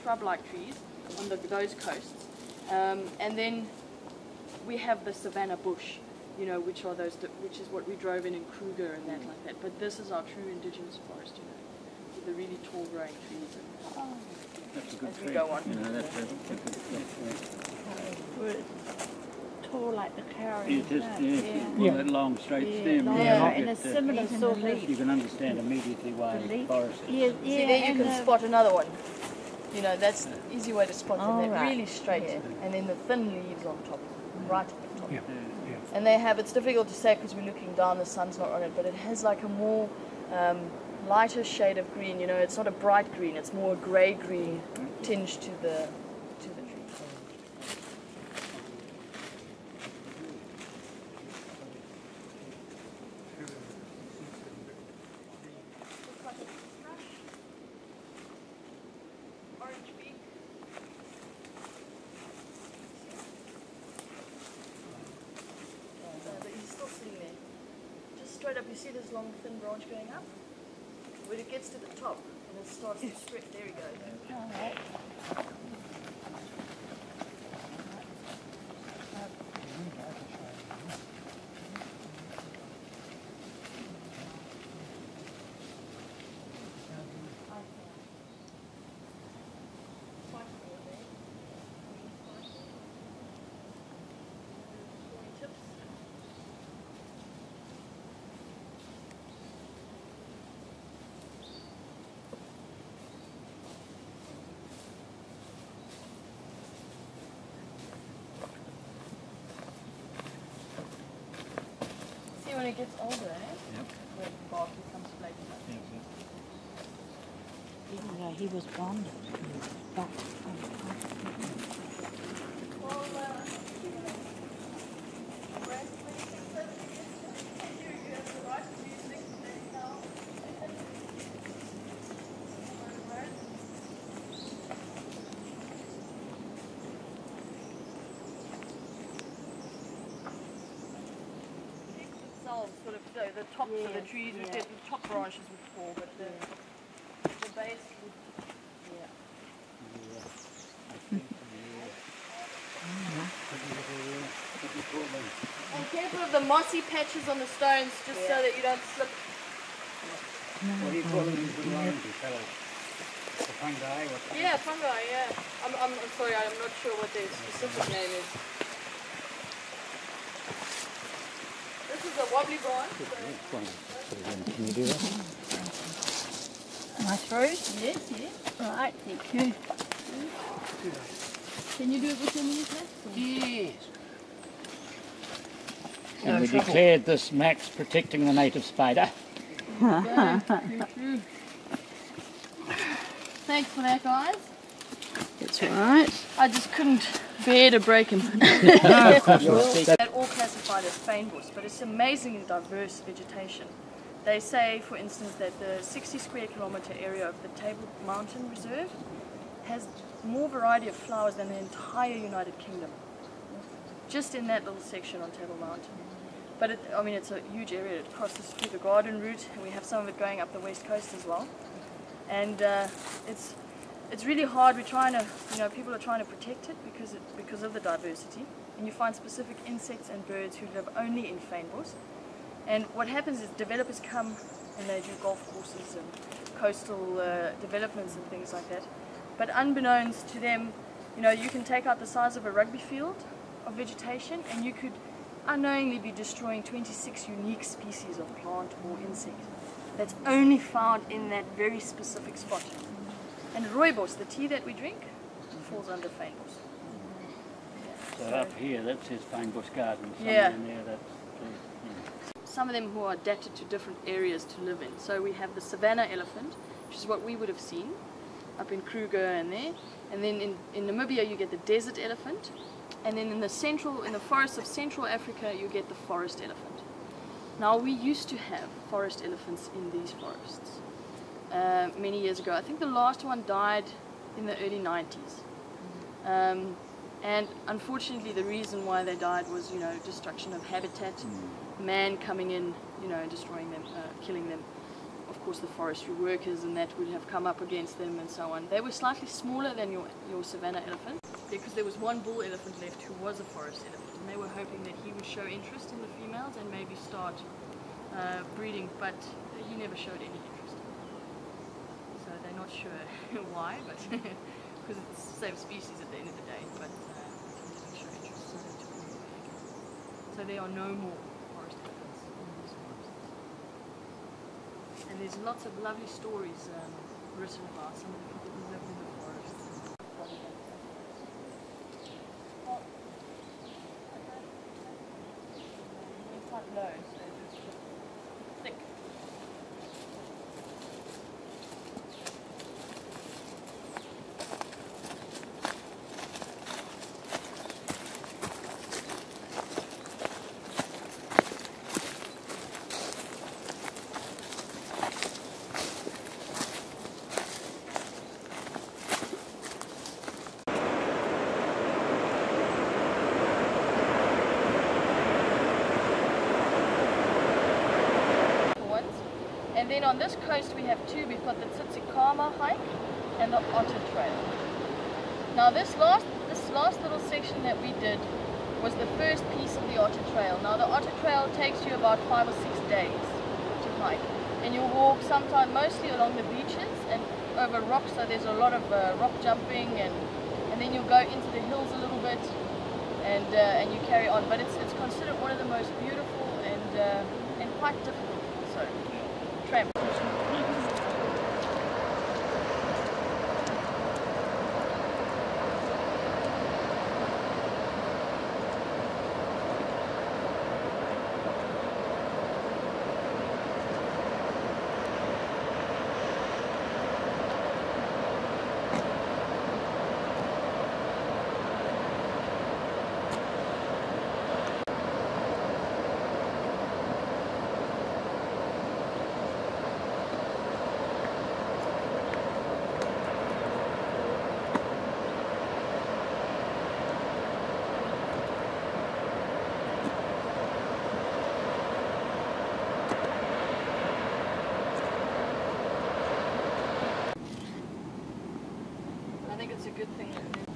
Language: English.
shrub-like trees on those coasts. And then we have the savanna bush, you know, which is what we drove in Kruger and that like that. But this is our true indigenous forest, you know, with the really tall growing trees. That's a good as tree. we go on. You know, that's a good Tall like the cow. You just, that long straight stem. And a similar sort of You can understand immediately why it's forested. See, there you can spot another one. You know, that's the easy way to spot them. They're really straight, and then the thin leaves on top, right at the top. And they have, it's difficult to say because we're looking down, the sun's not on it, but it has like a more lighter shade of green. You know, it's not a bright green, it's more a grey-green tinge to the tree. Straight up, you see this long thin branch going up? When it gets to the top and it starts to stretch, there we go. When it gets older, when the bark becomes flaky. Even though he was bonded. Sort of, the tops of the trees, the top branches would fall, but the base would, And careful of the mossy patches on the stones, just so that you don't slip. What do you call them? The fungi? Yeah, fungi, yeah. I'm sorry, I'm not sure what their specific name is. This is a wobbly branch. Can you do that? My throat? Yes. Right, thank you. Can you do it with your knees left? Yes. And we declared this Max protecting the native spider. True. Thanks for that, guys. That's right. I just couldn't bear to break him. They're all classified as fynbos, but it's amazingly diverse vegetation. They say, for instance, that the 60 square kilometre area of the Table Mountain Reserve has more variety of flowers than the entire United Kingdom. Just in that little section on Table Mountain. But it's a huge area. It crosses through the garden route, and we have some of it going up the west coast as well. And it's really hard. We're trying to, people are trying to protect it because of the diversity. And you find specific insects and birds who live only in fynbos. And what happens is developers come and they do golf courses and coastal developments and things like that. But unbeknownst to them, you can take out the size of a rugby field of vegetation, and you could unknowingly be destroying 26 unique species of plant or insect that's only found in that very specific spot. And rooibos, the tea that we drink, falls under fynbos. So up here, that says fynbos garden. Yeah. In there, Some of them who are adapted to different areas to live in. So we have the savanna elephant, which is what we would have seen up in Kruger and there. And then in Namibia you get the desert elephant. And then in the forests of Central Africa you get the forest elephant. Now we used to have forest elephants in these forests many years ago. I think the last one died in the early 90s. And unfortunately the reason why they died was, destruction of habitat, man coming in, destroying them, killing them. Of course the forestry workers and that would have come up against them and so on. They were slightly smaller than your savanna elephant, because there was one bull elephant left who was a forest elephant, and they were hoping that he would show interest in the females and maybe start breeding, but he never showed any interest. So they're not sure why, but because it's the same species at the end of the day, but he didn't show interest, so they took him away. So there are no more forest elephants in these forests. And there's lots of lovely stories written about some of the people who lived in the forest. They're quite low, so it's thick. And then on this coast we have two. We've got the Tsitsikamma hike and the Otter Trail. Now this last little section that we did was the first piece of the Otter Trail. Now the Otter Trail takes you about 5 or 6 days to hike, and you'll walk sometimes mostly along the beaches and over rocks. So there's a lot of rock jumping, and then you'll go into the hills a little bit, and you carry on. But it's considered one of the most beautiful and quite difficult also. Tramp. I think it's a good thing that